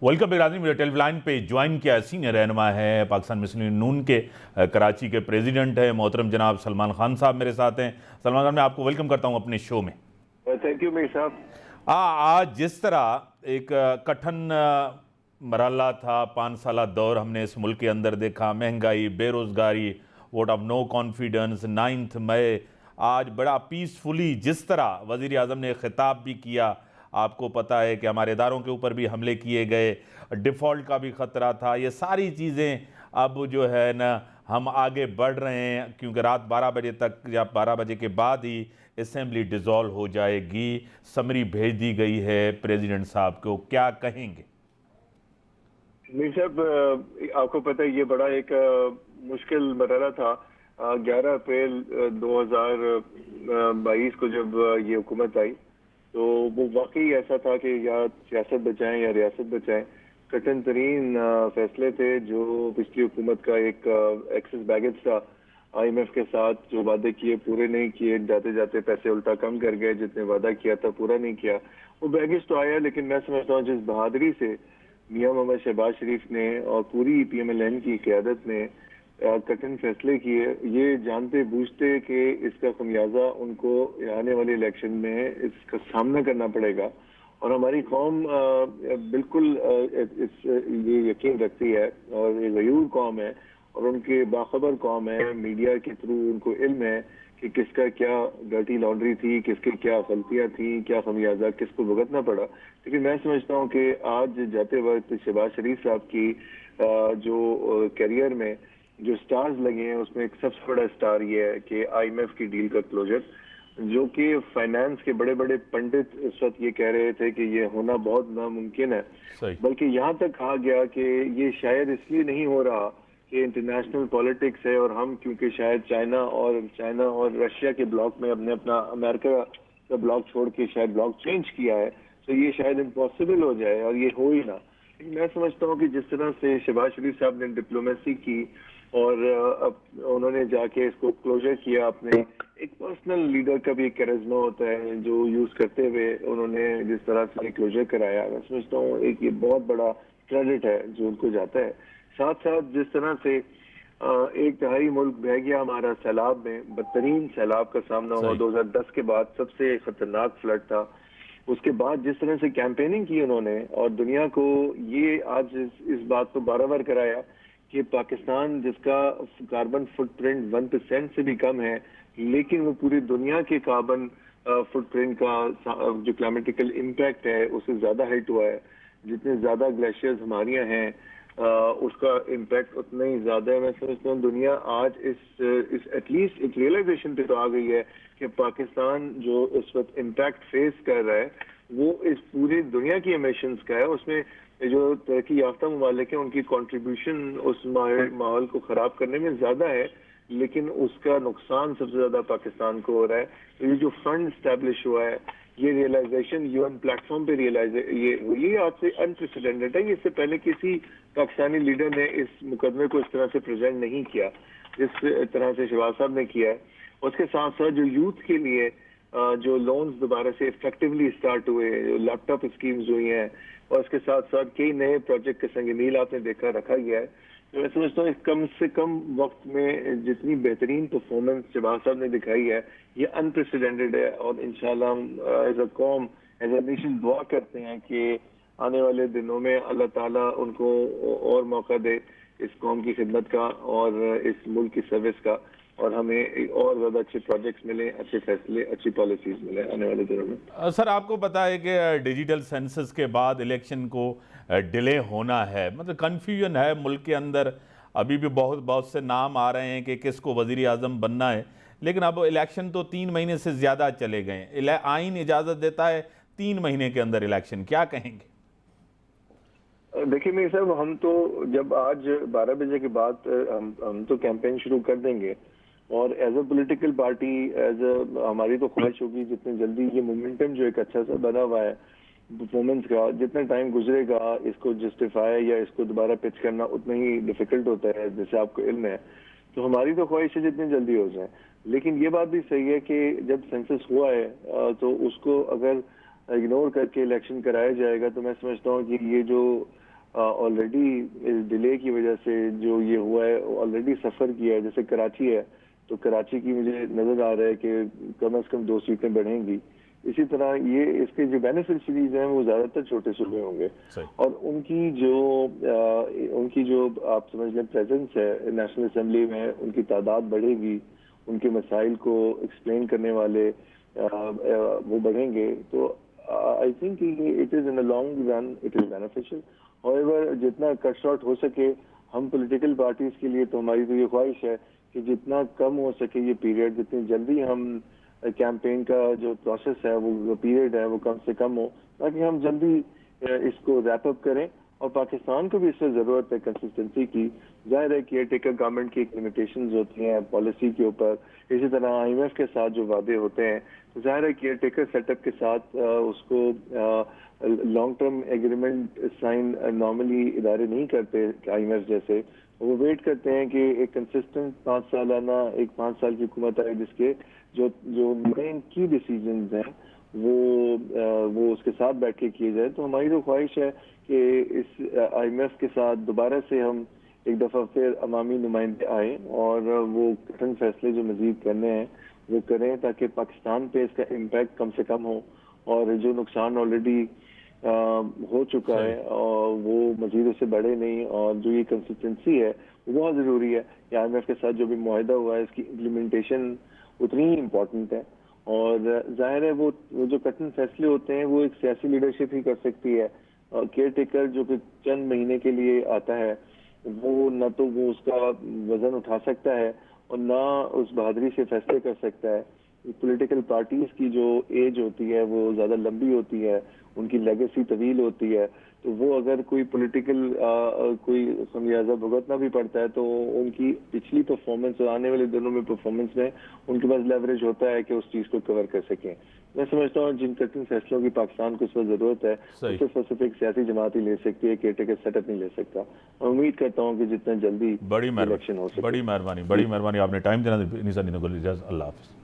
Welcome बिरादरी। मेरे television line पे ज्वाइन किया सीनियर रहनुमा है पाकिस्तान मुस्लिम लीग नून के कराची के प्रेसिडेंट है मोहतरम जनाब सलमान खान साहब मेरे साथ हैं। सलमान खान, मैं आपको वेलकम करता हूं अपने शो में। थैंक यू मेरे साहब। आज जिस तरह एक कठिन मरहला था, 5 साल दौर हमने इस मुल्क के अंदर देखा, महंगाई, बेरोज़गारी, वोट ऑफ नो कॉन्फिडेंस, 9 मई, आज बड़ा पीसफुली जिस तरह वज़ीर आज़म ने खिताब भी किया, आपको पता है कि हमारे इदारों के ऊपर भी हमले किए गए, डिफ़ॉल्ट का भी ख़तरा था। ये सारी चीज़ें अब जो है ना हम आगे बढ़ रहे हैं, क्योंकि रात 12 बजे तक या 12 बजे के बाद ही असेंबली डिज़ोल्व हो जाएगी। समरी भेज दी गई है प्रेसिडेंट साहब को, क्या कहेंगे? मीर साहब, आपको पता है ये बड़ा एक मुश्किल मरहला था। 11 अप्रैल 2022 को जब ये हुकूमत आई तो वो वाकई ऐसा था कि या सियासत बचाएं या रियासत बचाएं। कठिन तरीन फैसले थे जो पिछली हुकूमत का एक एक्सेस बैगेज था। IMF के साथ जो वादे किए पूरे नहीं किए, जाते जाते पैसे उल्टा कम कर गए, जितने वादा किया था पूरा नहीं किया। वो बैगेज तो आया, लेकिन मैं समझता हूँ जिस बहादुरी से मियां मोहम्मद शहबाज शरीफ ने और पूरी PMLN की क़यादत ने कठिन फैसले किए, ये जानते बूझते कि इसका खमियाजा उनको आने वाले इलेक्शन में इसका सामना करना पड़ेगा। और हमारी कौम बिल्कुल ये यकीन रखती है और ये गयूर कौम है और उनके बाखबर कौम है। मीडिया के थ्रू उनको इल्म है कि किसका क्या डर्टी लॉन्ड्री थी, किसकी क्या गलतियां थी, क्या खमियाजा किसको भुगतना पड़ा। लेकिन मैं समझता हूँ कि आज जाते वक्त शहबाज शरीफ साहब की जो करियर में जो स्टार्स लगे हैं उसमें एक सबसे बड़ा स्टार ये है कि IMF की डील का क्लोजर, जो कि फाइनेंस के बड़े बड़े पंडित इस वक्त ये कह रहे थे कि ये होना बहुत नामुमकिन है। बल्कि यहाँ तक कहा गया कि ये शायद इसलिए नहीं हो रहा कि इंटरनेशनल पॉलिटिक्स है और हम क्योंकि शायद चाइना और रशिया के ब्लॉक में अपने अपना अमेरिका का ब्लॉक छोड़ के शायद ब्लॉक चेंज किया है, तो ये शायद इम्पॉसिबल हो जाए और ये हो ही ना। लेकिन मैं समझता हूँ कि जिस तरह से शहबाज शरीफ साहब ने डिप्लोमेसी की और उन्होंने जाके इसको क्लोजर किया, अपने एक पर्सनल लीडर का भी एक कैरिज्मा होता है जो यूज करते हुए उन्होंने जिस तरह से क्लोजर कराया, मैं समझता हूँ एक ये बहुत बड़ा क्रेडिट है जो उनको जाता है। साथ साथ जिस तरह से एक तिहाई मुल्क बह गया हमारा सैलाब में, बदतरीन सैलाब का सामना हुआ 2010 के बाद, सबसे खतरनाक फ्लड था। उसके बाद जिस तरह से कैंपेनिंग की उन्होंने और दुनिया को ये आज इस बात को बार-बार कराया कि पाकिस्तान जिसका कार्बन फुटप्रिंट 1% से भी कम है, लेकिन वो पूरी दुनिया के कार्बन फुटप्रिंट का जो क्लाइमेटिकल इम्पैक्ट है उससे ज्यादा हिट हुआ है। जितने ज्यादा ग्लेशियर्स हमारे यहाँ हैं उसका इम्पैक्ट उतना ही ज्यादा है। मैं समझता हूँ दुनिया आज इस एटलीस्ट एक रियलाइजेशन पे तो आ गई है कि पाकिस्तान जो इस वक्त इम्पैक्ट फेस कर रहा है वो इस पूरी दुनिया की एमिशंस का है। उसमें जो तरक्की याफ्ता ममालिक है उनकी कंट्रीब्यूशन उस माहौल को खराब करने में ज्यादा है, लेकिन उसका नुकसान सबसे ज्यादा पाकिस्तान को हो रहा है। तो ये जो फंड स्टैब्लिश हुआ है, ये रियलाइजेशन UN प्लेटफॉर्म पे ये आज से अनप्रेसिडेंटेड है। इससे पहले किसी पाकिस्तानी लीडर ने इस मुकदमे को इस तरह से प्रेजेंट नहीं किया जिस तरह से शहबाज साहब ने किया है। उसके साथ साथ जो यूथ के लिए जो लोन्स दोबारा से इफेक्टिवली स्टार्ट हुए, जो लैपटॉप स्कीम्स हुई हैं, और इसके साथ साथ कई नए प्रोजेक्ट के संग मील आपने देखा रखा गया है। तो मैं समझता हूँ कम से कम वक्त में जितनी बेहतरीन परफॉर्मेंस शहबाज साहब ने दिखाई है ये अनप्रेसिडेंटेड है। और इंशाल्लाह हम एज अ कौम, एज अ नेशन दुआ करते हैं कि आने वाले दिनों में अल्लाह ताला उनको और मौका दे इस कौम की खिदमत का और इस मुल्क की सर्विस का, और हमें और ज़्यादा अच्छे प्रोजेक्ट्स मिले, अच्छे फैसले, अच्छी पॉलिसीज मिले आने वाले दिनों में। सर, आपको पता है कि डिजिटल सेंसस के बाद इलेक्शन को डिले होना है, मतलब कन्फ्यूजन है मुल्क के अंदर। अभी भी बहुत से नाम आ रहे हैं कि किसको वज़ीर आज़म बनना है, लेकिन अब इलेक्शन तो 3 महीने से ज़्यादा चले गए हैं। आइन इजाज़त देता है 3 महीने के अंदर इलेक्शन, क्या कहेंगे? देखिए मेरे साहब, हम तो जब आज 12 बजे के बाद हम तो कैंपेन शुरू कर देंगे और एज अ पॉलिटिकल पार्टी हमारी तो ख्वाहिश होगी जितने जल्दी ये मोमेंटम जो एक अच्छा सा बना हुआ है परफॉर्मेंस का, जितना टाइम गुजरेगा इसको जस्टिफाई या इसको दोबारा पिच करना उतना ही डिफिकल्ट होता है, जैसे आपको इल्म है। तो हमारी तो ख्वाहिश है जितनी जल्दी हो जाए। लेकिन ये बात भी सही है कि जब सेंसस हुआ है तो उसको अगर इग्नोर करके इलेक्शन कराया जाएगा तो मैं समझता हूँ कि ये जो ऑलरेडी इस डिले की वजह से जो ये हुआ है ऑलरेडी सफ़र किया है। जैसे कराची है तो कराची की मुझे नज़र आ रहा है कि कम से कम 2 सीटें बढ़ेंगी। इसी तरह ये इसके जो बेनिफिशरीज हैं वो ज़्यादातर छोटे सूबे होंगे और उनकी जो आप समझ लें प्रेजेंस है नेशनल असेंबली में, उनकी तादाद बढ़ेगी, उनके मसाइल को एक्सप्लेन करने वाले वो बढ़ेंगे। तो I think it is in the long run it is beneficial. However जितना कट शॉर्ट हो सके हम पॉलिटिकल पार्टीज के लिए, तो हमारी तो ये ख्वाहिश है कि जितना कम हो सके ये पीरियड, जितनी जल्दी हम कैंपेन का जो प्रोसेस है वो पीरियड है वो कम से कम हो, ताकि हम जल्दी इसको रैप अप करें। और पाकिस्तान को भी इससे ज़रूरत है कंसिस्टेंसी की। जाहिर है केयर टेकर गवर्नमेंट की एक लिमिटेशंस होती हैं पॉलिसी के ऊपर, इसी तरह IMF के साथ जो वादे होते हैं, तो जाहिर है केयर टेकर सेटअप के साथ उसको long term agreement sign normally इदारे नहीं करते IMF जैसे। वो वेट करते हैं कि एक कंसिस्टेंट 5 सालाना एक 5 साल की हुकूमत आए जिसके जो मेन की डिसीजंस हैं वो उसके साथ बैठ के किए जाए। तो हमारी तो ख्वाहिश है कि इस IMF के साथ दोबारा से हम एक दफ़ा फिर अवामी नुमाइंदे आए और वो कठिन फैसले जो मजीद करने हैं वो करें, ताकि पाकिस्तान पे इसका इम्पैक्ट कम से कम हो और जो नुकसान ऑलरेडी हो चुका है और वो मजीद उससे बढ़े नहीं। और जो ये कंसिस्टेंसी है वो बहुत ज़रूरी है कि IMF के साथ जो भी मुआहिदा हुआ है इसकी इम्प्लीमेंटेशन उतनी ही इम्पोर्टेंट है। और जाहिर है वो जो कठिन फैसले होते हैं वो एक सियासी लीडरशिप ही कर सकती है। केयर टेकर जो कि चंद महीने के लिए आता है वो न तो वो उसका वजन उठा सकता है और ना उस बहादुरी से फैसले कर सकता है। पॉलिटिकल पार्टीज की जो एज होती है वो ज़्यादा लंबी होती है, उनकी लेगेसी तवील होती है, तो वो अगर कोई पॉलिटिकल कोई खमियाजा भुगतना भी पड़ता है तो उनकी पिछली परफॉर्मेंस और आने वाले दिनों में परफॉर्मेंस में उनके पास लेवरेज होता है कि उस चीज़ को कवर कर सकें। मैं समझता हूँ जिन कठिन फैसलों की पाकिस्तान को इस वक्त ज़रूरत है उससे स्पेसिफिक सियासी जमात ही ले सकती है, केयर टेकर सेटअप नहीं ले सकता। और उम्मीद करता हूँ कि जितना जल्दी इलेक्शन हो सके। बड़ी मेहरबानी आपने टाइम देना। अल्लाह हाफ़िज़।